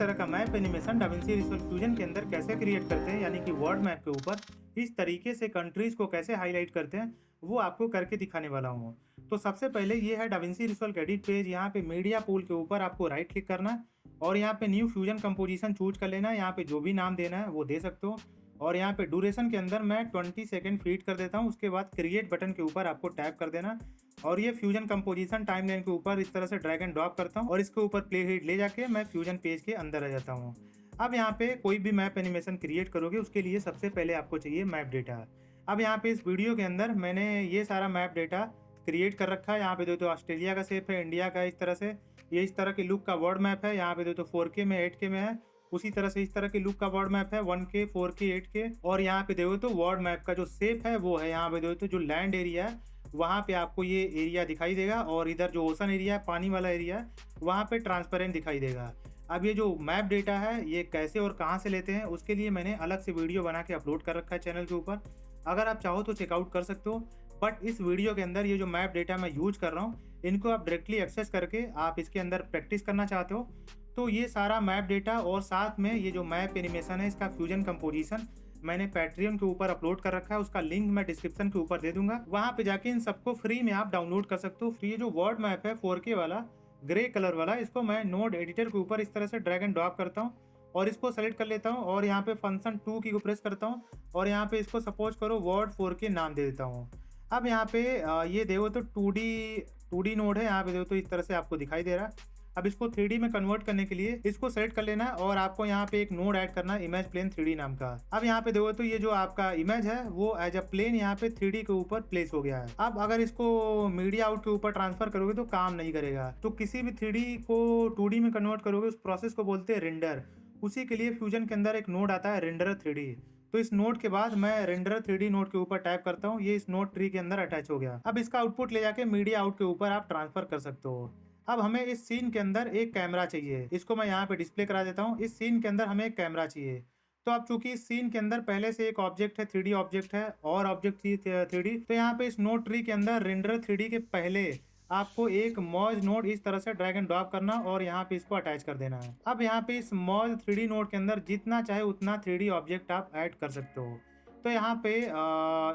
तरह का map animation DaVinci resolve fusion के अंदर कैसे क्रिएट करते हैं, यानी कि वर्ल्ड मैप के ऊपर इस तरीके से कंट्रीज को कैसे हाईलाइट करते हैं, वो आपको करके दिखाने वाला हूँ। तो सबसे पहले ये है डाविंसी रिजॉल्व एडिट पेज। यहाँ पे मीडिया पूल के ऊपर आपको राइट क्लिक करना है और यहाँ पे न्यू फ्यूजन कंपोजिशन चूज कर लेना है। यहाँ पे जो भी नाम देना है वो दे सकते हो और यहाँ पे ड्यूरेशन के अंदर मैं 20 सेकेंड फीड कर देता हूँ। उसके बाद क्रिएट बटन के ऊपर आपको टैप कर देना और ये फ्यूजन कंपोजिशन टाइमलाइन के ऊपर इस तरह से ड्रैग एंड ड्रॉप करता हूँ और इसके ऊपर प्ले हीट ले जाके मैं फ्यूजन पेज के अंदर आ जाता हूँ। अब यहाँ पे कोई भी मैप एनिमेशन क्रिएट करोगे उसके लिए सबसे पहले आपको चाहिए मैप डेटा। अब यहाँ पे इस वीडियो के अंदर मैंने ये सारा मैप डेटा क्रिएट कर रखा है। यहाँ पे दो तो ऑस्ट्रेलिया का शेप है, इंडिया का इस तरह से, ये इस तरह के लुक का वर्ल्ड मैप है। यहाँ पे दो तो 4K में 8K में है, उसी तरह से इस तरह के लुक का वर्ल्ड मैप है 1K 4K 8K। और यहाँ पे देखो तो वर्ल्ड मैप का जो शेप है वो है, यहाँ पे देखो तो जो लैंड एरिया है वहाँ पे आपको ये एरिया दिखाई देगा और इधर जो ओशन एरिया है, पानी वाला एरिया है, वहाँ पे ट्रांसपेरेंट दिखाई देगा। अब ये जो मैप डेटा है ये कैसे और कहाँ से लेते हैं उसके लिए मैंने अलग से वीडियो बना के अपलोड कर रखा है चैनल के ऊपर, अगर आप चाहो तो चेकआउट कर सकते हो। बट इस वीडियो के अंदर ये जो मैप डेटा मैं यूज कर रहा हूँ इनको आप डायरेक्टली एक्सेस करके आप इसके अंदर प्रैक्टिस करना चाहते हो तो ये सारा मैप डेटा और साथ में ये जो मैप एनिमेशन है इसका फ्यूजन कंपोजिशन मैंने पैट्रियन के ऊपर अपलोड कर रखा है, उसका लिंक मैं डिस्क्रिप्शन के ऊपर दे दूंगा। वहां पे जाके इन सबको फ्री में आप डाउनलोड कर सकते हो। तो ये जो वर्ल्ड मैप है 4K वाला ग्रे कलर वाला, इसको मैं नोड एडिटर के ऊपर इस तरह से ड्रैग एंड ड्रॉप करता हूँ और इसको सेलेक्ट कर लेता हूँ और यहाँ पे फंक्शन 2 की को प्रेस करता हूँ और यहाँ पे इसको सपोज करो वर्ड 4K नाम दे देता हूँ। अब यहाँ पे ये देखो तो 2D नोड है, यहाँ पे देखो तो इस तरह से आपको दिखाई दे रहा है। अब इसको 3D में कन्वर्ट करने के लिए इसको सेलेक्ट कर लेना है और आपको यहाँ पे एक नोड ऐड करना है इमेज प्लेन 3D नाम का। अब यहाँ पे देखो तो ये जो आपका इमेज है वो एज अ प्लेन यहाँ पे 3D के ऊपर प्लेस हो गया है। अब अगर इसको मीडिया आउट के ऊपर ट्रांसफर करोगे तो काम नहीं करेगा। तो किसी भी 3D को 2D में कन्वर्ट करोगे उस प्रोसेस को बोलते हैं रेंडर। उसी के लिए फ्यूजन के अंदर एक नोड आता है रेंडर 3D। तो इस नोड के बाद मैं रेंडर 3D नोड के ऊपर टाइप करता हूँ, ये इस नोड ट्री के अंदर अटैच हो गया। अब इसका आउटपुट ले जाके मीडिया आउट के ऊपर आप ट्रांसफर कर सकते हो। अब हमें इस सीन के अंदर एक कैमरा चाहिए, इसको मैं यहाँ पे डिस्प्ले करा देता हूँ। इस सीन के अंदर हमें एक कैमरा चाहिए। तो अब चूंकि इस सीन के अंदर पहले से एक ऑब्जेक्ट है 3D ऑब्जेक्ट है और ऑब्जेक्ट थी 3D, तो यहाँ पे इस नोड ट्री के अंदर रेंडर 3D के पहले आपको एक मर्ज नोड इस तरह से ड्रैग एंड ड्रॉप करना और यहाँ पे इसको अटैच कर देना है। अब यहाँ पे इस मर्ज 3D नोड के अंदर जितना चाहे उतना 3D ऑब्जेक्ट आप ऐड कर सकते हो। तो यहाँ पे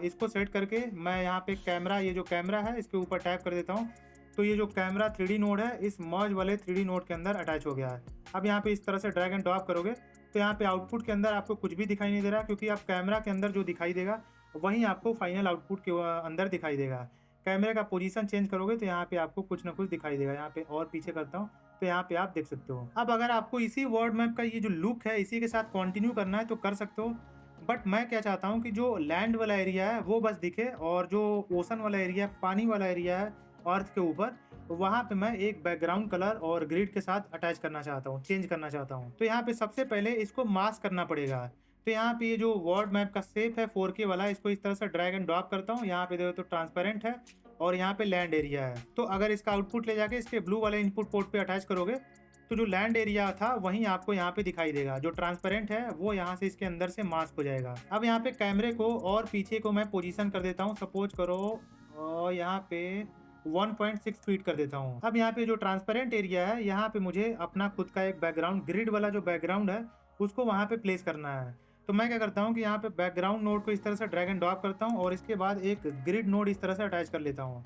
इसको सेट करके मैं यहाँ पे कैमरा, ये जो कैमरा है इसके ऊपर टैप कर देता हूँ। तो ये जो कैमरा 3D नोड है इस मर्ज वाले 3D नोड के अंदर अटैच हो गया है। अब यहाँ पे इस तरह से ड्रैग एंड ड्रॉप करोगे तो यहाँ पे आउटपुट के अंदर आपको कुछ भी दिखाई नहीं दे रहा, क्योंकि आप कैमरा के अंदर जो दिखाई देगा वहीं आपको फाइनल आउटपुट के अंदर दिखाई देगा। कैमरे का पोजीशन चेंज करोगे तो यहाँ पे आपको कुछ ना कुछ दिखाई देगा। यहाँ पे और पीछे करता हूँ तो यहाँ पे आप देख सकते हो। अब अगर आपको इसी वर्ल्ड मैप का ये जो लुक है इसी के साथ कंटिन्यू करना है तो कर सकते हो, बट मैं क्या चाहता हूँ कि जो लैंड वाला एरिया है वो बस दिखे और जो ओशन वाला एरिया, पानी वाला एरिया है अर्थ के ऊपर, वहाँ पे मैं एक बैकग्राउंड कलर और ग्रिड के साथ अटैच करना चाहता हूँ, चेंज करना चाहता हूँ। तो यहाँ पे सबसे पहले इसको मास्क करना पड़ेगा। तो यहाँ पे ये जो वर्ल्ड मैप का शेप है 4K वाला, इसको इस तरह से ड्रैग एंड ड्रॉप करता हूँ। यहाँ पे देखो तो ट्रांसपेरेंट है और यहाँ पे लैंड एरिया है। तो अगर इसका आउटपुट ले जाके इसके ब्लू वाले इनपुट पोर्ट पे अटैच करोगे तो जो लैंड एरिया था वहीं आपको यहाँ पे दिखाई देगा। जो ट्रांसपेरेंट है वो यहाँ से इसके अंदर से मास्क हो जाएगा। अब यहाँ पे कैमरे को और पीछे को मैं पोजीशन कर देता हूँ, सपोज करो और यहाँ पे 1.6 फीट कर देता हूँ। अब यहाँ पे जो ट्रांसपेरेंट एरिया है यहाँ पे मुझे अपना खुद का एक बैकग्राउंड, ग्रिड वाला जो बैकग्राउंड है उसको वहाँ पे प्लेस करना है। तो मैं क्या करता हूँ कि यहाँ पे बैकग्राउंड नोड को इस तरह से ड्रैग एंड ड्रॉप करता हूँ और इसके बाद एक ग्रिड नोड इस तरह से अटैच कर लेता हूँ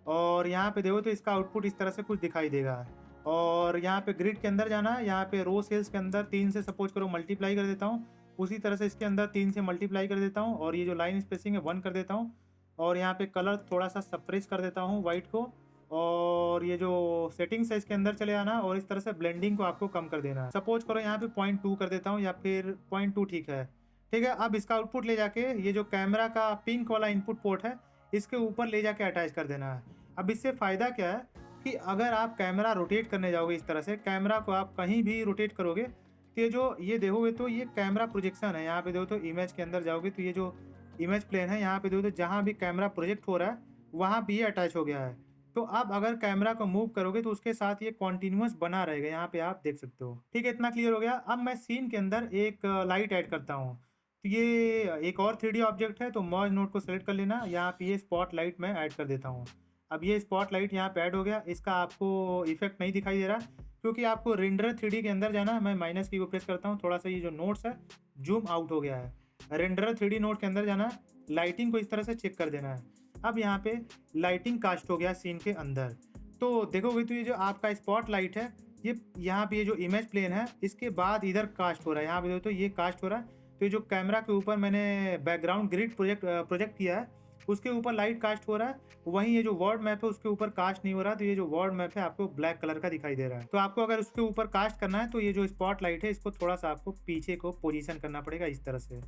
और यहाँ पे देखो तो इसका आउटपुट इस तरह से कुछ दिखाई देगा। और यहाँ पे ग्रिड के अंदर जाना है, यहाँ पे रो सेल्स के अंदर 3 से सपोज करो मल्टीप्लाई कर देता हूँ, उसी तरह से इसके अंदर 3 से मल्टीप्लाई कर देता हूँ और ये जो लाइन स्पेसिंग है 1 कर देता हूँ और यहाँ पे कलर थोड़ा सा सप्रेस कर देता हूँ वाइट को, और ये जो सेटिंग्स है इसके अंदर चले आना और इस तरह से ब्लेंडिंग को आपको कम कर देना है। सपोज करो यहाँ पे 0.2 कर देता हूँ या फिर 0.2 ठीक है। अब इसका आउटपुट ले जाके ये जो कैमरा का पिंक वाला इनपुट पोर्ट है इसके ऊपर ले जाके अटैच कर देना है। अब इससे फ़ायदा क्या है कि अगर आप कैमरा रोटेट करने जाओगे इस तरह से, कैमरा को आप कहीं भी रोटेट करोगे तो ये देखोगे तो ये कैमरा प्रोजेक्शन है। यहाँ पे देखो तो इमेज के अंदर जाओगे तो ये जो इमेज प्लेन है यहाँ पे देखो तो जहाँ भी कैमरा प्रोजेक्ट हो रहा है वहाँ भी ये अटैच हो गया है। तो अब अगर कैमरा को मूव करोगे तो उसके साथ ये कॉन्टिन्यूस बना रहेगा, यहाँ पे आप देख सकते हो। ठीक है, इतना क्लियर हो गया। अब मैं सीन के अंदर एक लाइट ऐड करता हूँ। तो ये एक और 3D ऑब्जेक्ट है, तो मर्ज नोड को सेलेक्ट कर लेना, यहाँ पे ये स्पॉट लाइट मैं ऐड कर देता हूँ। अब ये स्पॉट लाइट यहाँ पे ऐड हो गया। इसका आपको इफेक्ट नहीं दिखाई दे रहा क्योंकि आपको रेंडर 3D के अंदर जाना है। मैं माइनस की को प्रेस करता हूँ, थोड़ा सा ये जो नोट्स है जूम आउट हो गया है। रेंडर 3D नोट के अंदर जाना है, लाइटिंग को इस तरह से चेक कर देना है। अब यहाँ पे लाइटिंग कास्ट हो गया सीन के अंदर। तो देखोगे तो ये जो आपका स्पॉट लाइट है, ये यहाँ पे ये जो इमेज प्लेन है इसके बाद इधर कास्ट हो रहा है। यहाँ पे देखो तो ये कास्ट हो रहा है। तो ये जो कैमरा के ऊपर मैंने बैकग्राउंड ग्रिड प्रोजेक्ट किया है उसके ऊपर लाइट कास्ट हो रहा है, वहीं ये जो वर्ड मैप है उसके ऊपर कास्ट नहीं हो रहा। तो ये जो वर्ड मैप है आपको ब्लैक कलर का दिखाई दे रहा है। तो आपको अगर उसके ऊपर कास्ट करना है तो ये जो स्पॉट लाइट है इसको थोड़ा सा आपको पीछे को पोजीशन करना पड़ेगा इस तरह से।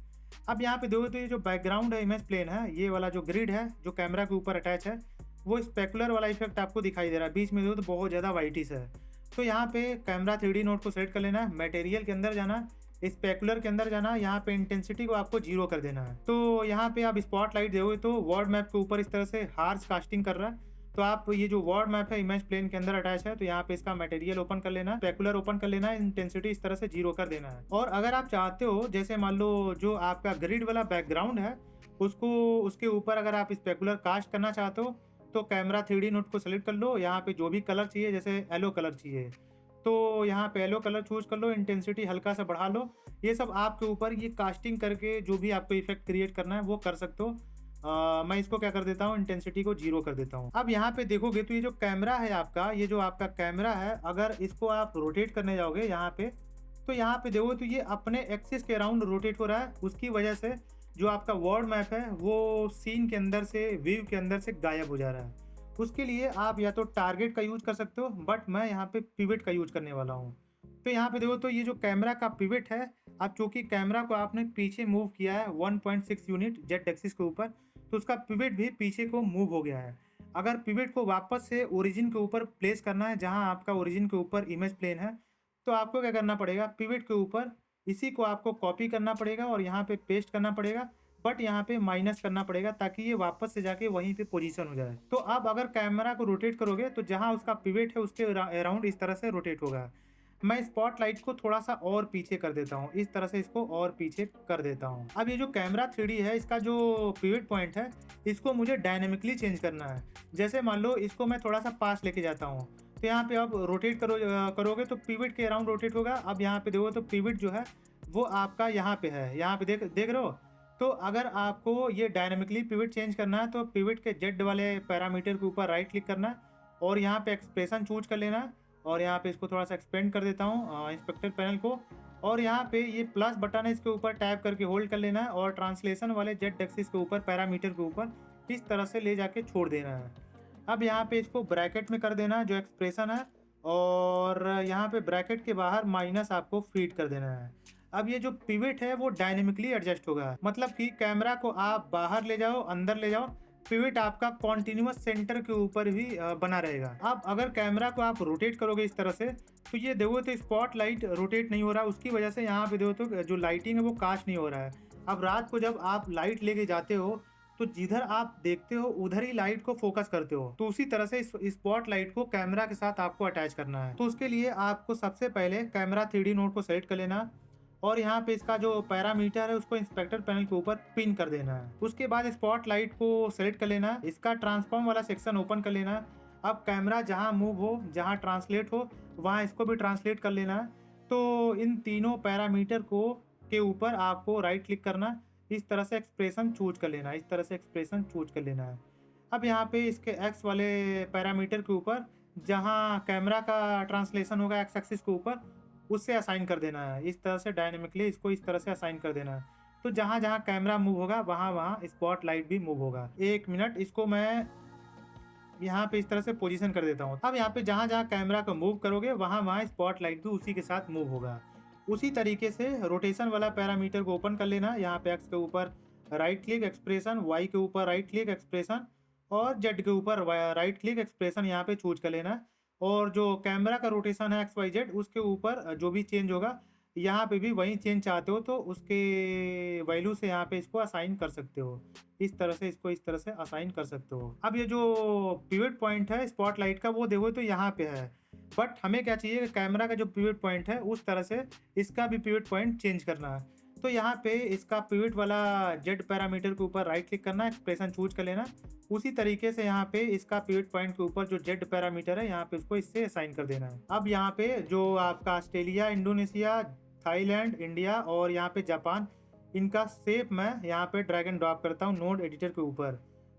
अब यहाँ पे देखो तो ये जो बैकग्राउंड है इमेज प्लेन है, ये वाला जो ग्रिड है जो कैमरा के ऊपर अटैच है, वो स्पेकुलर वाला इफेक्ट आपको दिखाई दे रहा है। बीच में देखो तो बहुत ज़्यादा वाइटिस है। तो यहाँ पे कैमरा 3D नोट को सेलेक्ट कर लेना है, मटेरियल के अंदर जाना, स्पेकुलर के अंदर जाना, यहाँ पे इंटेंसिटी को आपको 0 कर देना है। तो यहाँ पे आप स्पॉट लाइट दोगे तो वर्ड मैप के ऊपर इस तरह से हार्श कास्टिंग कर रहा है। तो आप ये जो वर्ड मैप है इमेज प्लेन के अंदर अटैच है, तो यहाँ पे इसका मटेरियल ओपन कर लेना है, स्पेकुलर ओपन कर लेना है, इंटेंसिटी इस तरह से 0 कर देना है। और अगर आप चाहते हो जैसे मान लो जो आपका ग्रिड वाला बैकग्राउंड है उसको उसके ऊपर अगर आप स्पेकुलर कास्ट करना चाहते हो तो कैमरा 3D नोट को सेलेक्ट कर लो, यहाँ पे जो भी कलर चाहिए जैसे येलो कलर चाहिए तो यहाँ पे येलो कलर चूज कर लो, इंटेंसिटी हल्का सा बढ़ा लो। ये सब आपके ऊपर, ये कास्टिंग करके जो भी आपको इफेक्ट क्रिएट करना है वो कर सकते हो। मैं इसको क्या कर देता हूँ, इंटेंसिटी को 0 कर देता हूँ। अब यहाँ पे देखोगे तो ये जो कैमरा है आपका, ये जो आपका कैमरा है अगर इसको आप रोटेट करने जाओगे यहाँ पे, तो यहाँ पे देखोगे तो ये अपने एक्सिस के अराउंड रोटेट हो रहा है। उसकी वजह से जो आपका वर्ड मैप है वो सीन के अंदर से, व्यू के अंदर से गायब हो जा रहा है। उसके लिए आप या तो टारगेट का यूज कर सकते हो, बट मैं यहाँ पे पिवट का यूज करने वाला हूँ। तो यहाँ पे देखो तो ये जो कैमरा का पिवट है, अब चूंकि कैमरा को आपने पीछे मूव किया है 1.6 यूनिट जेड एक्सिस के ऊपर, तो उसका पिवट भी पीछे को मूव हो गया है। अगर पिवट को वापस से ओरिजिन के ऊपर प्लेस करना है, जहाँ आपका ओरिजिन के ऊपर इमेज प्लेन है, तो आपको क्या करना पड़ेगा, पिवट के ऊपर इसी को आपको कॉपी करना पड़ेगा और यहाँ पे पेस्ट करना पड़ेगा, बट यहाँ पे माइनस करना पड़ेगा ताकि ये वापस से जाके वहीं पे पोजीशन हो जाए। तो अब अगर कैमरा को रोटेट करोगे तो जहाँ उसका पिवट है उसके अराउंड इस तरह से रोटेट होगा। मैं स्पॉट लाइट को थोड़ा सा और पीछे कर देता हूँ, इस तरह से इसको और पीछे कर देता हूँ। अब ये जो कैमरा 3D है इसका जो पिवट पॉइंट है इसको मुझे डायनेमिकली चेंज करना है। जैसे मान लो इसको मैं थोड़ा सा पास लेके जाता हूँ, तो यहाँ पे अब रोटेट करोगे तो पिवट के अराउंड रोटेट होगा। अब यहाँ पे देखो तो पिवट जो है वो आपका यहाँ पे है, यहाँ पे देख रहे हो। तो अगर आपको ये डायनेमिकली पिवट चेंज करना है तो पिवट के जेड वाले पैरामीटर के ऊपर राइट क्लिक करना है और यहाँ पे एक्सप्रेशन चूज कर लेना है। और यहाँ पे इसको थोड़ा सा एक्सपेंड कर देता हूँ इंस्पेक्टर पैनल को, और यहाँ पे ये प्लस बटन है इसके ऊपर टैप करके होल्ड कर लेना है और ट्रांसलेशन वाले जेड एक्सिस के ऊपर पैरामीटर के ऊपर इस तरह से ले जाके छोड़ देना है। अब यहाँ पे इसको ब्रैकेट में कर देना है जो एक्सप्रेशन है, और यहाँ पे ब्रैकेट के बाहर माइनस आपको फीड कर देना है। अब ये जो पिवट है वो डायनेमिकली एडजस्ट होगा, मतलब कि कैमरा को आप बाहर ले जाओ अंदर ले जाओ, पिवट आपका कॉन्टिन्यूअस सेंटर के ऊपर ही बना रहेगा। अब अगर कैमरा को आप रोटेट करोगे इस तरह से तो ये देखो तो स्पॉट लाइट रोटेट नहीं हो रहा, उसकी वजह से यहाँ पे देखो तो जो लाइटिंग है वो कास्ट नहीं हो रहा है। अब रात को जब आप लाइट लेके जाते हो तो जिधर आप देखते हो उधर ही लाइट को फोकस करते हो, तो उसी तरह से स्पॉट लाइट को कैमरा के साथ आपको अटैच करना है। तो उसके लिए आपको सबसे पहले कैमरा 3D नोट को सेलेक्ट कर लेना और यहाँ पे इसका जो पैरामीटर है उसको इंस्पेक्टर पैनल के ऊपर पिन कर देना है। उसके बाद स्पॉट लाइट को सेलेक्ट कर लेना, इसका ट्रांसफॉर्म वाला सेक्शन ओपन कर लेना। अब कैमरा जहाँ मूव हो, जहाँ ट्रांसलेट हो, वहाँ इसको भी ट्रांसलेट कर लेना। तो इन तीनों पैरामीटर को के ऊपर आपको राइट क्लिक करना, इस तरह से एक्सप्रेशन चूज कर लेना, इस तरह से एक्सप्रेशन चूज कर लेना है। अब यहाँ पे इसके एक्स वाले पैरामीटर के ऊपर जहाँ कैमरा का ट्रांसलेशन होगा एक्स एक्सिस के ऊपर, उससे असाइन कर देना है। इस तरह से डायनेमिकली इसको इस तरह से असाइन कर देना है। तो जहाँ जहाँ कैमरा मूव होगा वहाँ वहाँ स्पॉट लाइट भी मूव होगा। 1 मिनट, इसको मैं यहाँ पे इस तरह से पोजीशन कर देता हूँ। अब यहाँ पे जहाँ जहाँ कैमरा को मूव करोगे वहाँ वहाँ स्पॉट लाइट भी उसी के साथ मूव होगा। उसी तरीके से रोटेशन वाला पैरामीटर को ओपन कर लेना, यहाँ पे एक्स के ऊपर राइट क्लिक एक्सप्रेशन, वाई के ऊपर राइट क्लिक एक्सप्रेशन और जेड के ऊपर राइट क्लिक एक्सप्रेशन यहाँ पे चूज कर लेना। और जो कैमरा का रोटेशन है एक्स वाई जेड, उसके ऊपर जो भी चेंज होगा यहाँ पे भी वही चेंज चाहते हो तो उसके वैल्यू से यहाँ पे इसको असाइन कर सकते हो। इस तरह से इसको इस तरह से असाइन कर सकते हो। अब ये जो पिवट पॉइंट है स्पॉट लाइट का वो देखो तो यहाँ पे है, बट हमें क्या चाहिए कि कैमरा का जो पिवट पॉइंट है उस तरह से इसका भी पिवट पॉइंट चेंज करना है। तो यहाँ पे इसका पिवट वाला जेड पैरामीटर के ऊपर राइट क्लिक करना है, एक्सप्रेशन चूज कर लेना। उसी तरीके से यहाँ पे इसका पिवट पॉइंट के ऊपर जो जेड पैरामीटर है यहाँ पे इसको इससे असाइन कर देना है। अब यहाँ पे जो आपका ऑस्ट्रेलिया, इंडोनेशिया, थाईलैंड, इंडिया और यहाँ पे जापान, इनका शेप मैं यहाँ पे ड्रैग एंड ड्रॉप करता हूँ नोड एडिटर के ऊपर।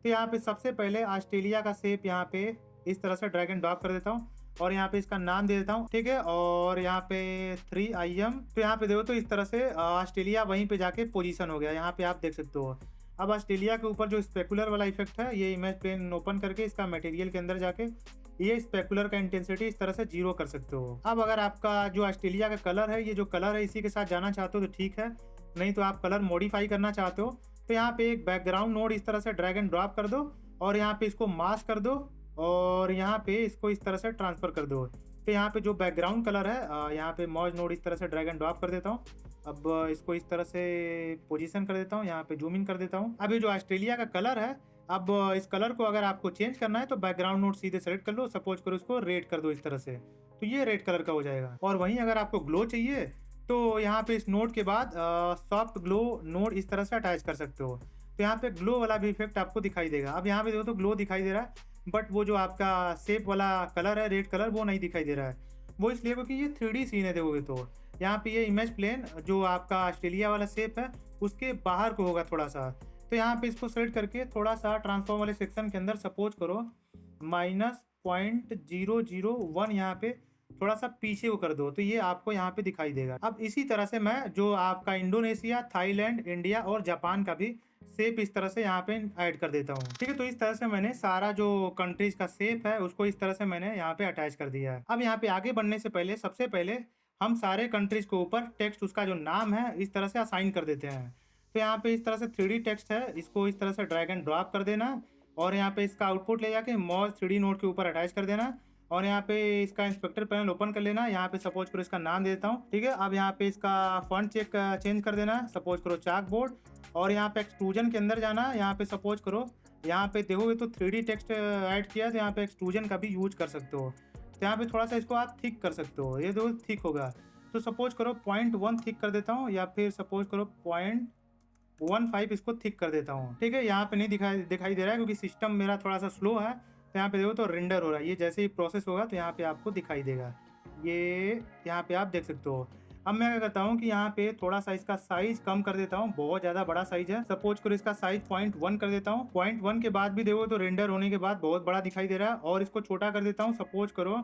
तो यहाँ पे सबसे पहले ऑस्ट्रेलिया का शेप यहाँ पे इस तरह से ड्रैग एंड ड्रॉप कर देता हूँ और यहाँ पे इसका नाम दे देता हूँ, ठीक है। और यहाँ पे 3IM, तो यहाँ पे देखो तो इस तरह से ऑस्ट्रेलिया वहीं पे जाके पोजीशन हो गया, यहाँ पे आप देख सकते हो। अब ऑस्ट्रेलिया के ऊपर जो स्पेकुलर वाला इफेक्ट है, ये इमेज प्लेन ओपन करके इसका मटेरियल के अंदर जाके ये स्पेकुलर का इंटेंसिटी इस तरह से 0 कर सकते हो। अब अगर आपका जो ऑस्ट्रेलिया का कलर है, ये जो कलर है इसी के साथ जाना चाहते हो तो ठीक है, नहीं तो आप कलर मॉडिफाई करना चाहते हो तो यहाँ पे एक बैकग्राउंड नोड इस तरह से ड्रैग एंड ड्रॉप कर दो और यहाँ पे इसको मास्क कर दो और यहाँ पे इसको इस तरह से ट्रांसफर कर दो। तो यहाँ पे जो बैकग्राउंड कलर है यहाँ पे मर्ज नोड इस तरह से ड्रैग एंड ड्रॉप कर देता हूँ। अब इसको इस तरह से पोजीशन कर देता हूँ, यहाँ पे जूम इन कर देता हूँ। अब ये जो ऑस्ट्रेलिया का कलर है, अब इस कलर को अगर आपको चेंज करना है तो बैकग्राउंड नोड सीधे सेलेक्ट कर लो, सपोज करो इसको रेड कर दो इस तरह से, तो ये रेड कलर का हो जाएगा। और वहीं अगर आपको ग्लो चाहिए तो यहाँ पे इस नोड के बाद सॉफ्ट ग्लो नोड इस तरह से अटैच कर सकते हो, तो यहाँ पे ग्लो वाला भी इफेक्ट आपको दिखाई देगा। अब यहाँ पे देखो तो ग्लो दिखाई दे रहा है, बट वो जो आपका शेप वाला कलर है रेड कलर, वो नहीं दिखाई दे रहा है। वो इसलिए क्योंकि ये 3D सीन है, देखोगे तो यहाँ पे ये इमेज प्लेन जो आपका ऑस्ट्रेलिया वाला शेप है उसके बाहर को होगा थोड़ा सा। तो यहाँ पे इसको सेलेक्ट करके थोड़ा सा ट्रांसफॉर्म वाले सेक्शन के अंदर सपोज करो -0.001 यहाँ पे थोड़ा सा पीछे को कर दो, तो ये आपको यहाँ पे दिखाई देगा। अब इसी तरह से मैं जो आपका इंडोनेशिया, थाईलैंड, इंडिया और जापान का भी शेप इस तरह से यहाँ पे ऐड कर देता हूँ, ठीक है। तो इस तरह से मैंने सारा जो कंट्रीज का शेप है उसको इस तरह से मैंने यहाँ पे अटैच कर दिया है। अब यहाँ पे आगे बढ़ने से पहले सबसे पहले हम सारे कंट्रीज के ऊपर टेक्स्ट, उसका जो नाम है इस तरह से असाइन कर देते हैं। तो यहाँ पे इस तरह से 3D टेक्स्ट है, इसको इस तरह से ड्रैग एंड ड्रॉप कर देना और यहाँ पे इसका आउटपुट ले जाके मॉज 3D नोड के ऊपर अटैच कर देना और यहाँ पे इसका इंस्पेक्टर पैनल ओपन कर लेना। यहाँ पे सपोज करो इसका नाम देता हूँ, ठीक है। अब यहाँ पे इसका फॉन्ट चेंज कर देना, सपोज करो चाक बोर्ड, और यहाँ पे एक्सट्रूजन के अंदर जाना। यहाँ पे सपोज करो यहाँ पे देखोगे तो 3D टेक्स्ट ऐड किया, तो यहाँ पे एक्सट्रूजन का भी यूज कर सकते हो। तो यहाँ पे थोड़ा सा इसको आप थिक कर सकते हो, ये देखो थिक होगा। तो सपोज करो 0.1 थिक कर देता हूँ या फिर सपोज करो 0.15 इसको थिक कर देता हूँ, ठीक है। यहाँ पे नहीं दिखाई दे रहा है क्योंकि सिस्टम मेरा थोड़ा सा स्लो है। तो यहाँ पे देखो तो रेंडर हो रहा है, ये जैसे ही प्रोसेस होगा तो यहाँ पे आपको दिखाई देगा, ये यहाँ पे आप देख सकते हो। अब मैं क्या करता हूँ कि यहाँ पे थोड़ा सा इसका साइज कम कर देता हूँ, बहुत ज़्यादा बड़ा साइज है। सपोज करो इसका साइज 0.1 कर देता हूँ। 0.1 के बाद भी देखो तो रेंडर होने के बाद बहुत बड़ा दिखाई दे रहा है। और इसको छोटा कर देता हूँ, सपोज करो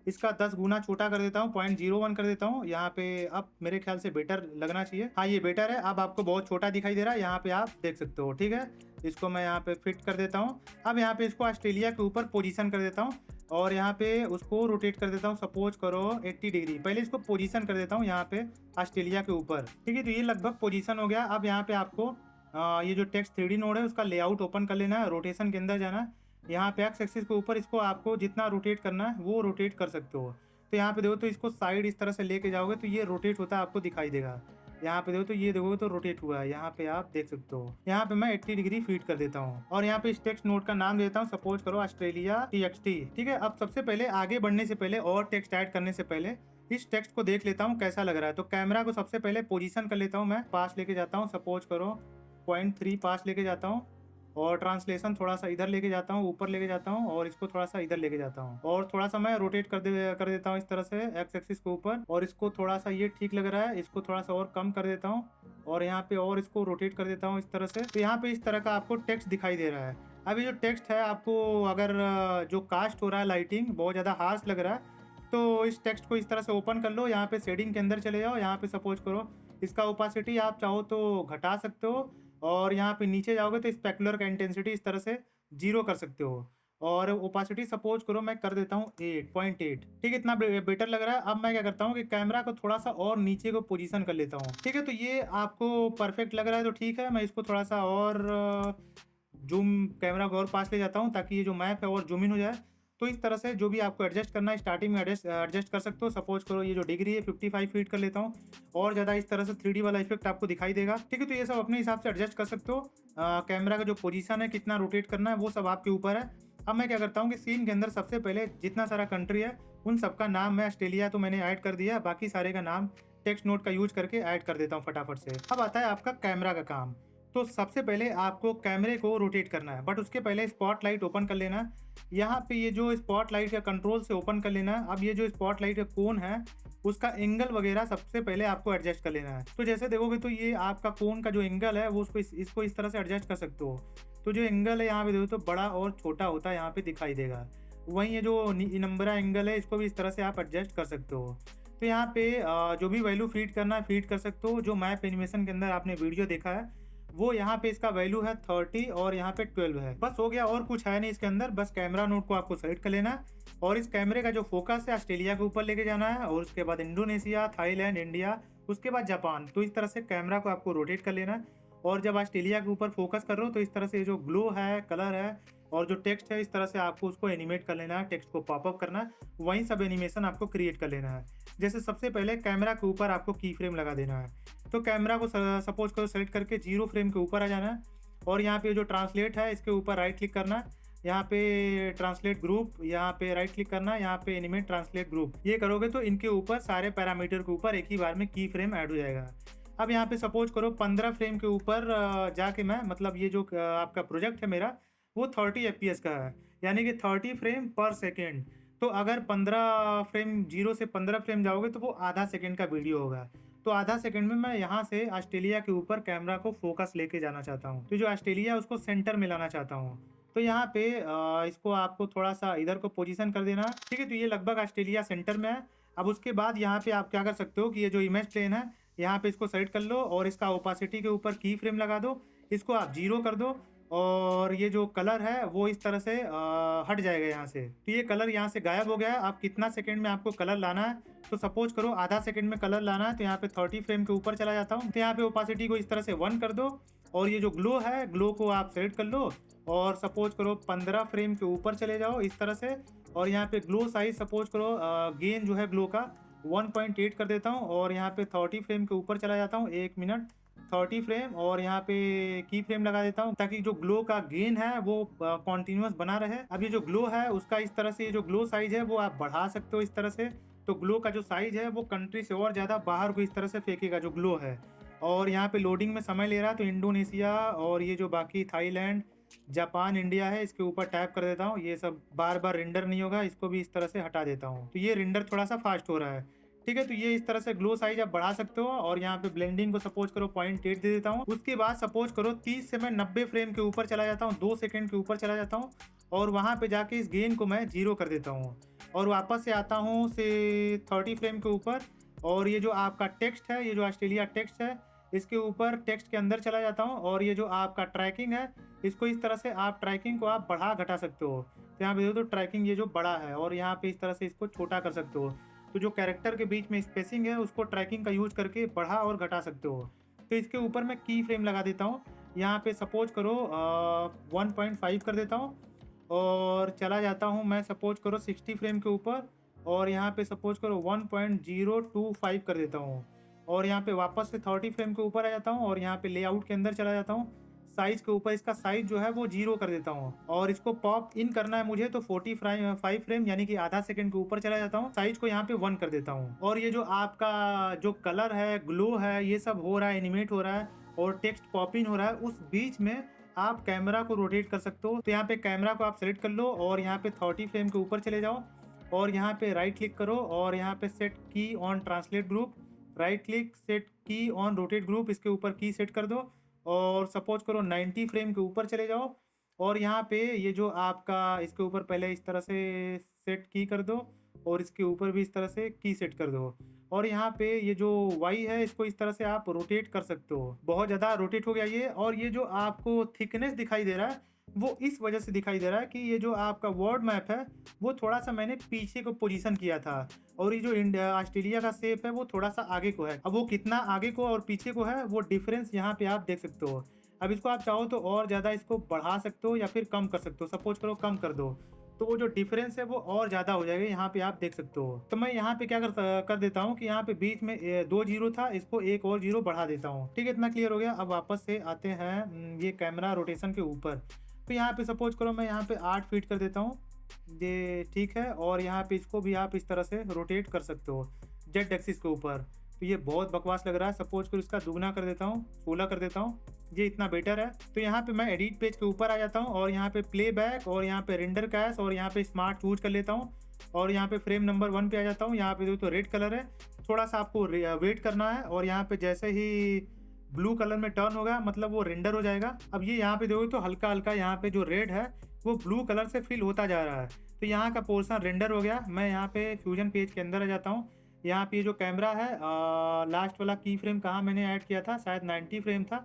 इसका 10 गुना छोटा कर देता हूँ, 0.01 कर देता हूँ। यहाँ पे अब मेरे ख्याल से बेटर लगना चाहिए, हाँ ये बेटर है। अब आपको बहुत छोटा दिखाई दे रहा है, यहाँ पे आप देख सकते हो, ठीक है। इसको मैं यहाँ पे फिट कर देता हूँ। अब यहाँ पे इसको ऑस्ट्रेलिया के ऊपर पोजीशन कर देता हूँ और यहाँ पे उसको रोटेट कर देता हूँ, सपोज करो 80 डिग्री। पहले इसको पोजीशन कर देता हूँ यहाँ पे ऑस्ट्रेलिया के ऊपर, ठीक है। तो ये लगभग पोजीशन हो गया। अब यहाँ पे आपको ये जो टेक्स्ट 3D नोड है उसका लेआउट ओपन कर लेना है, रोटेशन के अंदर जाना है। यहाँ पे एक्स एक्सिस के ऊपर इसको आपको जितना रोटेट करना है वो रोटेट कर सकते हो। तो यहाँ पे देखो तो इसको साइड इस तरह से लेके जाओगे तो ये रोटेट होता है, आपको दिखाई देगा। यहाँ पे देखो तो ये देखोगे तो रोटेट हुआ है, यहाँ पे आप देख सकते हो। यहाँ पे मैं 80 डिग्री फीड कर देता हूँ और यहाँ पे इस टेक्स्ट नोड का नाम देता हूँ, सपोज करो ऑस्ट्रेलिया TXT, ठीक है। अब सबसे पहले आगे बढ़ने से पहले और टेक्स्ट ऐड करने से पहले इस टेक्स्ट को देख लेता हूँ कैसा लग रहा है। तो कैमरा को सबसे पहले पोजीशन कर लेता हूँ, मैं पास लेके जाता हूँ, सपोज करो 0.3 पास लेके जाता हूँ और ट्रांसलेशन थोड़ा सा इधर लेके जाता हूँ, ऊपर लेके जाता हूँ और इसको थोड़ा सा इधर लेके जाता हूँ और थोड़ा सा मैं रोटेट कर देता हूँ इस तरह से एक्स एक्सिस के ऊपर। और इसको थोड़ा सा ये ठीक लग रहा है, इसको थोड़ा सा और कम कर देता हूँ और यहाँ पे और इसको रोटेट कर देता हूँ इस तरह से। तो यहाँ पे इस तरह का आपको टेक्स्ट दिखाई दे रहा है। अभी जो टेक्स्ट है आपको अगर जो कास्ट हो रहा है लाइटिंग बहुत ज़्यादा हार्श लग रहा है तो इस टेक्स्ट को इस तरह से ओपन कर लो, यहाँ पे शेडिंग के अंदर चले जाओ। यहाँ पे सपोज करो इसका ओपासिटी आप चाहो तो घटा सकते हो और यहाँ पे नीचे जाओगे तो स्पेकुलर का इंटेंसिटी इस तरह से 0 कर सकते हो और ओपासिटी सपोज करो मैं कर देता हूँ 8.8, ठीक है। इतना बेटर लग रहा है। अब मैं क्या करता हूँ कि कैमरा को थोड़ा सा और नीचे को पोजीशन कर लेता हूँ, ठीक है। तो ये आपको परफेक्ट लग रहा है तो ठीक है। मैं इसको थोड़ा सा और जूम, कैमरा को और पास ले जाता हूँ ताकि ये जो मैप है और जूम इन हो जाए। तो इस तरह से जो भी आपको एडजस्ट करना है स्टार्टिंग में एडजस्ट कर सकते हो। सपोज करो ये जो डिग्री है 55 फीट कर लेता हूँ और ज़्यादा इस तरह से 3D वाला इफेक्ट आपको दिखाई देगा, ठीक है। तो ये सब अपने हिसाब से एडजस्ट कर सकते हो। कैमरा का जो पोजीशन है, कितना रोटेट करना है वो सब आपके ऊपर है। अब मैं क्या करता हूँ कि सीन के अंदर सबसे पहले जितना सारा कंट्री है उन सबका नाम मैं ऑस्ट्रेलिया तो मैंने ऐड कर दिया, बाकी सारे का नाम टेक्स्ट नोट का यूज करके ऐड कर देता हूँ फटाफट से। अब आता है आपका कैमरा का काम। तो सबसे पहले आपको कैमरे को रोटेट करना है, बट उसके पहले स्पॉटलाइट ओपन कर लेना। यहाँ पे ये जो स्पॉटलाइट का कंट्रोल से ओपन कर लेना। अब ये जो स्पॉटलाइट का कोन है उसका एंगल वगैरह सबसे पहले आपको एडजस्ट कर लेना है। तो जैसे देखोगे तो ये आपका कोन का जो एंगल है वो इसको इस तरह से एडजस्ट कर सकते हो। तो जो एंगल है यहाँ पे देखो तो बड़ा और छोटा होता है, यहाँ पे दिखाई देगा। वहीं ये जो नंबरा एंगल है इसको भी इस तरह से आप एडजस्ट कर सकते हो। तो यहाँ पे जो भी वैल्यू फीड करना है फीड कर सकते हो। जो मैप एनिमेशन के अंदर आपने वीडियो देखा है वो यहाँ पे इसका वैल्यू है 30 और यहाँ पे 12 है। बस हो गया, और कुछ है नहीं इसके अंदर। बस कैमरा नोड को आपको सेलेक्ट कर लेना और इस कैमरे का जो फोकस है ऑस्ट्रेलिया के ऊपर लेके जाना है, और उसके बाद इंडोनेशिया, थाईलैंड, इंडिया, उसके बाद जापान। तो इस तरह से कैमरा को आपको रोटेट कर लेना। और जब ऑस्ट्रेलिया के ऊपर फोकस कर रहे हो तो इस तरह से जो ग्लो है, कलर है और जो टेक्स्ट है इस तरह से आपको उसको एनिमेट कर लेना है, टेक्स्ट को पॉपअप करना है, वहीं सब एनिमेशन आपको क्रिएट कर लेना है। जैसे सबसे पहले कैमरा के ऊपर आपको की फ्रेम लगा देना है। तो कैमरा को सपोज करो सेलेक्ट करके 0 फ्रेम के ऊपर आ जाना है और यहाँ पे जो ट्रांसलेट है इसके ऊपर राइट क्लिक करना है। यहाँ पे ट्रांसलेट ग्रुप, यहाँ पे राइट क्लिक करना है, यहाँ पे एनिमेट ट्रांसलेट ग्रुप। ये करोगे तो इनके ऊपर सारे पैरामीटर के ऊपर एक ही बार में की फ्रेम ऐड हो जाएगा। अब यहाँ पे सपोज करो 15 फ्रेम के ऊपर जाके मैं, मतलब ये जो आपका प्रोजेक्ट है मेरा वो 30 FPS का है, यानी कि 30 फ्रेम पर सेकेंड। तो अगर 15 फ्रेम 0 से 15 फ्रेम जाओगे तो वो आधा सेकेंड का वीडियो होगा। तो आधा सेकंड में मैं यहाँ से ऑस्ट्रेलिया के ऊपर कैमरा को फोकस लेके जाना चाहता हूँ। तो जो ऑस्ट्रेलिया है उसको सेंटर में लाना चाहता हूँ। तो यहाँ पे इसको आपको थोड़ा सा इधर को पोजीशन कर देना, ठीक है। तो ये लगभग ऑस्ट्रेलिया सेंटर में है। अब उसके बाद यहाँ पे आप क्या कर सकते हो कि ये जो इमेज प्लेन है यहाँ पे इसको सेलेक्ट कर लो और इसका ओपासिटी के ऊपर की फ्रेम लगा दो, इसको आप 0 कर दो और ये जो कलर है वो इस तरह से हट जाएगा यहाँ से। तो ये कलर यहाँ से गायब हो गया है। आप कितना सेकंड में आपको कलर लाना है, तो सपोज करो आधा सेकंड में कलर लाना है, तो यहाँ पे 30 फ्रेम के ऊपर चला जाता हूँ। तो यहाँ पे ओपासिटी को इस तरह से 1 कर दो और ये जो ग्लो है ग्लो को आप सेलेक्ट कर लो और सपोज करो 15 फ्रेम के ऊपर चले जाओ इस तरह से। और यहाँ पे ग्लो साइज सपोज करो गेन जो है ग्लो का 1.8 कर देता हूँ और यहाँ पे 30 फ्रेम के ऊपर चला जाता हूँ, 1 मिनट 30 फ्रेम और यहाँ पे की फ्रेम लगा देता हूँ ताकि जो ग्लो का गेन है वो कॉन्टिन्यूस बना रहे। अब ये जो ग्लो है उसका इस तरह से ये जो ग्लो साइज है वो आप बढ़ा सकते हो इस तरह से। तो ग्लो का जो साइज है वो कंट्री से और ज़्यादा बाहर को इस तरह से फेंकेगा जो ग्लो है। और यहाँ पे लोडिंग में समय ले रहा है तो इंडोनेशिया और ये जो बाकी थाईलैंड, जापान, इंडिया है इसके ऊपर टैप कर देता हूँ। ये सब बार बार रेंडर नहीं होगा, इसको भी इस तरह से हटा देता हूँ। तो ये रेंडर थोड़ा सा फास्ट हो रहा है, ठीक है। तो ये इस तरह से ग्लो साइज आप बढ़ा सकते हो और यहाँ पे ब्लेंडिंग को सपोज करो 0.8 दे देता हूँ। उसके बाद सपोज करो 30 से मैं 90 फ्रेम के ऊपर चला जाता हूँ, 2 सेकंड के ऊपर चला जाता हूँ और वहाँ पे जाके इस गेन को मैं 0 कर देता हूँ और वापस से आता हूँ से 30 फ्रेम के ऊपर और ये जो आपका टेक्स्ट है, ये जो ऑस्ट्रेलिया टेक्स्ट है इसके ऊपर टेक्स्ट के अंदर चला जाता हूँ और ये जो आपका ट्रैकिंग है इसको इस तरह से आप ट्रैकिंग को आप बढ़ा घटा सकते हो। तो यहाँ पे देखो तो ट्रैकिंग ये जो बड़ा है और यहाँ पे इस तरह से इसको छोटा कर सकते हो। तो जो कैरेक्टर के बीच में स्पेसिंग है उसको ट्रैकिंग का यूज करके बढ़ा और घटा सकते हो। तो इसके ऊपर मैं की फ्रेम लगा देता हूँ, यहाँ पे सपोज करो 1.5 कर देता हूँ और चला जाता हूँ मैं सपोज करो 60 फ्रेम के ऊपर और यहाँ पे सपोज करो 1.025 कर देता हूँ और यहाँ पे वापस से 30 फ्रेम के ऊपर आ जाता हूँ और यहाँ पे लेआउट के अंदर चला जाता हूँ। साइज के ऊपर इसका साइज जो है वो 0 कर देता हूँ और इसको पॉप इन करना है मुझे, तो 45 फ्रेम यानी कि आधा सेकंड के ऊपर चला जाता हूँ। साइज को यहाँ पे 1 कर देता हूँ और ये जो आपका जो कलर है, ग्लो है, ये सब हो रहा है, एनिमेट हो रहा है और टेक्स्ट पॉप इन हो रहा है, उस बीच में आप कैमरा को रोटेट कर सकते हो। तो यहाँ पे कैमरा को आप सेलेक्ट कर लो और यहाँ पे 30 फ्रेम के ऊपर चले जाओ और यहाँ पे राइट क्लिक करो और यहाँ पे सेट की on translate group, right click set की ऑन रोटेट ग्रुप, इसके ऊपर की सेट कर दो और सपोज करो 90 फ्रेम के ऊपर चले जाओ और यहाँ पे ये जो आपका इसके ऊपर पहले इस तरह से सेट की कर दो और इसके ऊपर भी इस तरह से की सेट कर दो और यहाँ पे ये जो वाई है इसको इस तरह से आप रोटेट कर सकते हो। बहुत ज़्यादा रोटेट हो गया ये। और ये जो आपको थिकनेस दिखाई दे रहा है वो इस वजह से दिखाई दे रहा है कि ये जो आपका वर्ल्ड मैप है वो थोड़ा सा मैंने पीछे को पोजीशन किया था और ये जो ऑस्ट्रेलिया का शेप है वो थोड़ा सा आगे को है। अब वो कितना आगे को और पीछे को है वो डिफरेंस यहाँ पे आप देख सकते हो। अब इसको आप चाहो तो और ज़्यादा इसको बढ़ा सकते हो या फिर कम कर सकते हो। सपोज करो कम कर दो तो वो जो डिफरेंस है वो और ज़्यादा हो जाएगा, यहाँ पे आप देख सकते हो। तो मैं यहाँ पे क्या कर देता हूँ कि यहाँ पे बीच में 2 जीरो था, इसको 1 और 0 बढ़ा देता हूँ। ठीक है, इतना क्लियर हो गया। अब वापस से आते हैं ये कैमरा रोटेशन के ऊपर। तो यहाँ पे सपोज करो मैं यहाँ पे 8 फीट कर देता हूँ, ये ठीक है। और यहाँ पे इसको भी आप इस तरह से रोटेट कर सकते हो जेड एक्सिस के ऊपर। तो ये बहुत बकवास लग रहा है। सपोज कर इसका दुगना कर देता हूँ, 16 कर देता हूँ, ये इतना बेटर है। तो यहाँ पे मैं एडिट पेज के ऊपर आ जाता हूँ और यहाँ पे प्लेबैक और यहाँ पे रेंडर कैश और यहाँ पे स्मार्ट चूज कर लेता हूँ और यहाँ पे फ्रेम नंबर 1 पे आ जाता हूँ। यहाँ पे देखो तो रेड कलर है, थोड़ा सा आपको वेट करना है और यहाँ पे जैसे ही ब्लू कलर में टर्न होगा मतलब वो रेंडर हो जाएगा। अब ये यहाँ पे देखो तो हल्का हल्का यहाँ पे जो रेड है वो ब्लू कलर से फिल होता जा रहा है। तो यहाँ का पोर्शन रेंडर हो गया। मैं यहाँ पे फ्यूजन पेज के अंदर आ जाता हूँ। यहाँ पे जो कैमरा है लास्ट वाला की फ्रेम कहाँ मैंने ऐड किया था, शायद 90 फ्रेम था।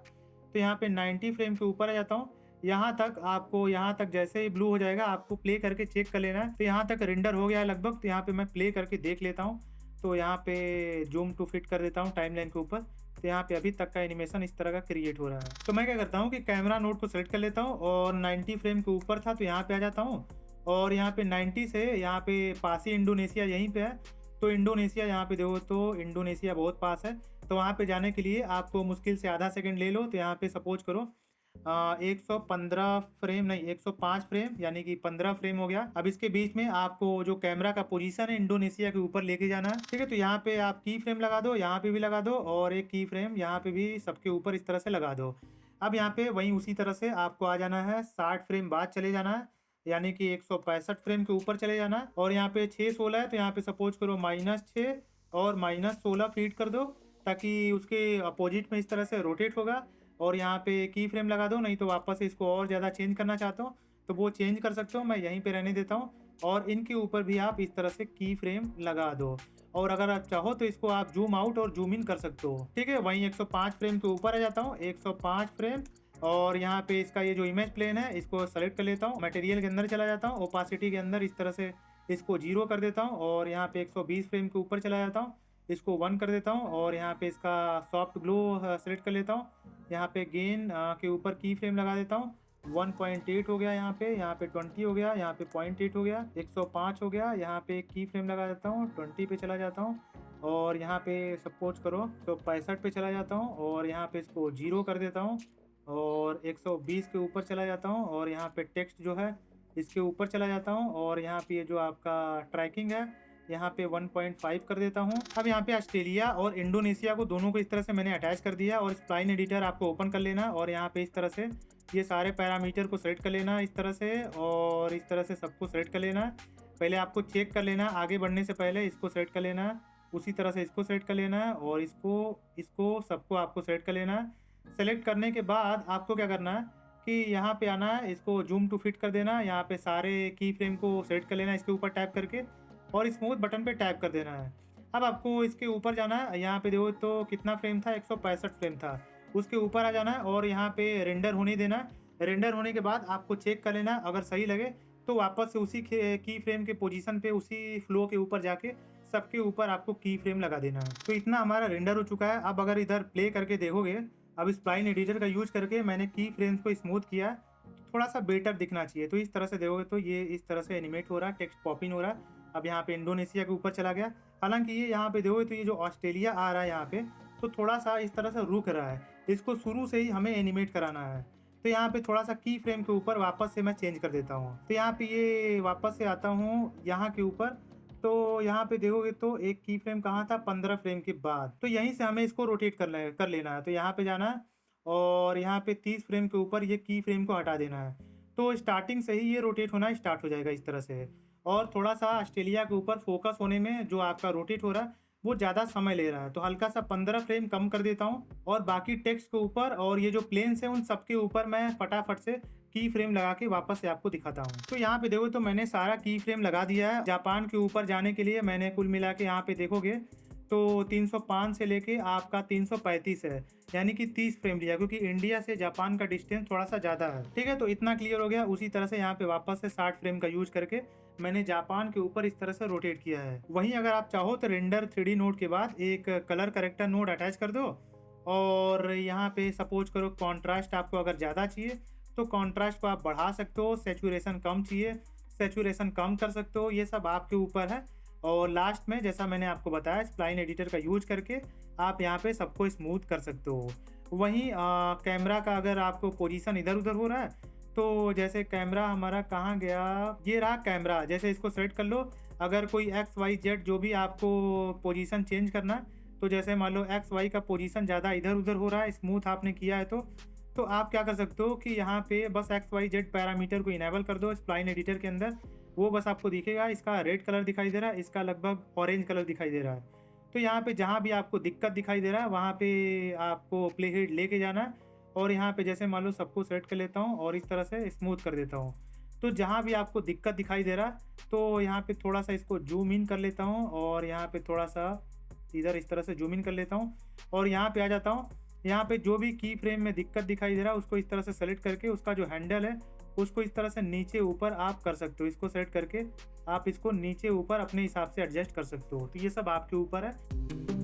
तो यहाँ पे 90 फ्रेम के ऊपर आ जाता हूँ। यहाँ तक आपको, यहाँ तक जैसे ही ब्लू हो जाएगा आपको प्ले करके चेक कर लेना है। तो यहाँ तक रेंडर हो गया है लगभग। तो यहाँ पे मैं प्ले करके देख लेता हूँ। तो यहाँ पे जूम टू फिट कर देता हूँ टाइमलाइन के ऊपर। तो यहाँ पे अभी तक का एनिमेशन इस तरह का क्रिएट हो रहा है। तो मैं क्या करता हूँ कि कैमरा नोड को सेलेक्ट कर लेता हूँ और 90 फ्रेम के ऊपर था तो यहाँ पे आ जाता हूँ और यहाँ पे 90 से यहाँ पे पास ही इंडोनेशिया यहीं पे है। तो इंडोनेशिया यहाँ पे देखो तो इंडोनेशिया बहुत पास है। तो वहाँ पे जाने के लिए आपको मुश्किल से आधा सेकंड ले लो। तो यहाँ पे सपोज करो 115 फ्रेम नहीं 105 फ्रेम यानी कि 15 फ्रेम हो गया। अब इसके बीच में आपको जो कैमरा का पोजीशन है इंडोनेशिया के ऊपर लेके जाना है। ठीक है, तो यहाँ पे आप की फ्रेम लगा दो, यहाँ पे भी लगा दो और एक की फ्रेम यहाँ पे भी सबके ऊपर इस तरह से लगा दो। अब यहाँ पे वहीं उसी तरह से आपको आ जाना है, 60 फ्रेम बाद चले जाना है यानी कि 165 फ्रेम के ऊपर चले जाना है। और यहाँ पे 616 है तो यहाँ पे सपोज करो -6 और -16 फीड कर दो ताकि उसके अपोजिट में इस तरह से रोटेट होगा। और यहाँ पे की फ्रेम लगा दो, नहीं तो वापस से इसको और ज़्यादा चेंज करना चाहता हूँ तो वो चेंज कर सकते हो, मैं यहीं पे रहने देता हूँ। और इनके ऊपर भी आप इस तरह से की फ्रेम लगा दो और अगर आप चाहो तो इसको आप जूम आउट और जूम इन कर सकते हो। ठीक है, वहीं 105 फ्रेम के ऊपर आ जाता हूँ, 105 फ्रेम और यहाँ पे इसका ये जो इमेज प्लेन है इसको सेलेक्ट कर लेता हूँ। मटेरियल के अंदर चला जाता हूँ, ओपासिटी के अंदर इस तरह से इसको 0 कर देता हूँ और यहाँ पे 120 फ्रेम के ऊपर चला जाता हूँ, इसको 1 कर देता हूँ और यहाँ पे इसका सॉफ्ट ग्लो सेलेक्ट कर लेता हूँ। यहाँ पे गेन के ऊपर की फ्रेम लगा देता हूँ, 1.8 हो गया, यहाँ पे 20 हो गया, यहाँ पे 0.8 हो गया, 105 हो गया। यहाँ पे की फ्रेम लगा देता हूँ, 20 पे चला जाता हूँ और यहाँ पे सपोज करो तो 65 पे चला जाता हूँ और यहाँ पे इसको 0 कर देता हूँ और 120 के ऊपर चला जाता हूँ और यहाँ पे टेक्स्ट जो है इसके ऊपर चला जाता हूँ और यहाँ पे ये जो आपका ट्रैकिंग है यहाँ पे 1.5 कर देता हूँ। अब यहाँ पे ऑस्ट्रेलिया और इंडोनेशिया को दोनों को इस तरह से मैंने अटैच कर दिया और स्प्लाइन एडिटर आपको ओपन कर लेना और यहाँ पे इस तरह से ये सारे पैरामीटर को सेलेक्ट कर लेना इस तरह से और इस तरह से सबको सेलेक्ट कर लेना। पहले आपको चेक कर लेना, आगे बढ़ने से पहले इसको सेलेक्ट कर लेना, उसी तरह से इसको सेलेक्ट कर लेना है और इसको सबको आपको सेलेक्ट कर लेना है। सेलेक्ट करने के बाद आपको क्या करना है कि यहाँ पे आना है, इसको जूम टू फिट कर देना, यहाँ पे सारे की फ्रेम को सेलेक्ट कर लेना इसके ऊपर टैप करके और स्मूथ बटन पे टैप कर देना है। अब आपको इसके ऊपर जाना है, यहाँ पे देखो तो कितना फ्रेम था, 165 फ्रेम था, उसके ऊपर आ जाना है और यहाँ पे रेंडर होने देना है। रेंडर होने के बाद आपको चेक कर लेना, अगर सही लगे तो वापस से उसी की फ्रेम के पोजीशन पे उसी फ्लो के ऊपर जाके सबके ऊपर आपको की फ्रेम लगा देना है। तो इतना हमारा रेंडर हो चुका है। अब अगर इधर प्ले करके देखोगे, अब स्प्लाइन एडिटर का यूज करके मैंने की फ्रेम्स को स्मूथ किया, थोड़ा सा बेटर दिखना चाहिए। तो इस तरह से देखोगे तो ये इस तरह से एनिमेट हो रहा है, टेक्स्ट पॉपिंग हो रहा है। अब यहाँ पे इंडोनेशिया के ऊपर चला गया, हालांकि ये यहाँ पे देखोगे तो ये जो ऑस्ट्रेलिया आ रहा है यहाँ पे तो थोड़ा सा इस तरह से रुक रहा है, इसको शुरू से ही हमें एनिमेट कराना है। तो यहाँ पे थोड़ा सा की फ्रेम के ऊपर वापस से मैं चेंज कर देता हूँ। तो यहाँ पे ये वापस से आता हूँ यहाँ के ऊपर, तो यहाँ पे देखोगे तो एक की फ्रेम कहाँ था, 15 फ्रेम के बाद। तो यहीं से हमें इसको रोटेट कर लेना है। तो यहाँ पे जाना है और यहाँ पे 30 फ्रेम के ऊपर ये की फ्रेम को हटा देना है। तो स्टार्टिंग से ही ये रोटेट होना स्टार्ट हो जाएगा इस तरह से। और थोड़ा सा ऑस्ट्रेलिया के ऊपर फोकस होने में जो आपका रोटेट हो रहा है वो ज़्यादा समय ले रहा है, तो हल्का सा 15 फ्रेम कम कर देता हूँ और बाकी टेक्स्ट के ऊपर और ये जो प्लेन्स है उन सबके ऊपर मैं फटाफट से की फ्रेम लगा के वापस से आपको दिखाता हूँ। तो यहाँ पे देखो तो मैंने सारा की फ्रेम लगा दिया है। जापान के ऊपर जाने के लिए मैंने कुल मिला के यहाँ पे देखोगे तो 305 से लेके आपका 335 है, यानी कि 30 फ्रेम लिया, क्योंकि इंडिया से जापान का डिस्टेंस थोड़ा सा ज़्यादा है। ठीक है, तो इतना क्लियर हो गया। उसी तरह से यहाँ पे वापस से 60 फ्रेम का यूज करके मैंने जापान के ऊपर इस तरह से रोटेट किया है। वहीं अगर आप चाहो तो रेंडर 3D नोड के बाद एक कलर करेक्टर नोड अटैच कर दो और यहाँ पे सपोज करो कॉन्ट्रास्ट आपको अगर ज़्यादा चाहिए तो कॉन्ट्रास्ट को आप बढ़ा सकते हो, सेचुरेशन कम चाहिए सेचुरेशन कम कर सकते हो, ये सब आपके ऊपर है। और लास्ट में जैसा मैंने आपको बताया स्प्लाइन एडिटर का यूज करके आप यहाँ पे सबको स्मूथ कर सकते हो। वहीं कैमरा का अगर आपको पोजीशन इधर उधर हो रहा है तो जैसे कैमरा हमारा कहाँ गया, ये रहा कैमरा, जैसे इसको सेलेक्ट कर लो। अगर कोई XYZ जो भी आपको पोजीशन चेंज करना है तो जैसे मान लो एक्स वाई का पोजीशन ज़्यादा इधर उधर हो रहा है, स्मूथ आपने किया है तो आप क्या कर सकते हो कि यहाँ पे बस एक्स वाई जेड पैरामीटर को इनेबल कर दो स्प्लाइन एडिटर के अंदर। वो बस आपको दिखेगा, इसका रेड कलर दिखाई दे रहा है, इसका लगभग ऑरेंज कलर दिखाई दे रहा है। तो यहाँ पे जहाँ भी आपको दिक्कत दिखाई दे रहा है वहाँ पे आपको प्ले हेड लेके जाना है और यहाँ पे जैसे मान लो सबको सेलेक्ट कर लेता हूँ और इस तरह से स्मूथ कर देता हूँ। तो जहाँ भी आपको दिक्कत दिखाई दे रहा है तो यहाँ पे थोड़ा सा इसको जूम इन कर लेता हूँ और यहाँ पे थोड़ा सा इधर इस तरह से जूम इन कर लेता हूँ और यहाँ पे आ जाता हूँ। यहाँ पे जो भी की फ्रेम में दिक्कत दिखाई दे रहा है उसको इस तरह से सेलेक्ट करके उसका जो हैंडल है उसको इस तरह से नीचे ऊपर आप कर सकते हो। इसको सेलेक्ट करके आप इसको नीचे ऊपर अपने हिसाब से एडजस्ट कर सकते हो। तो ये सब आपके ऊपर है।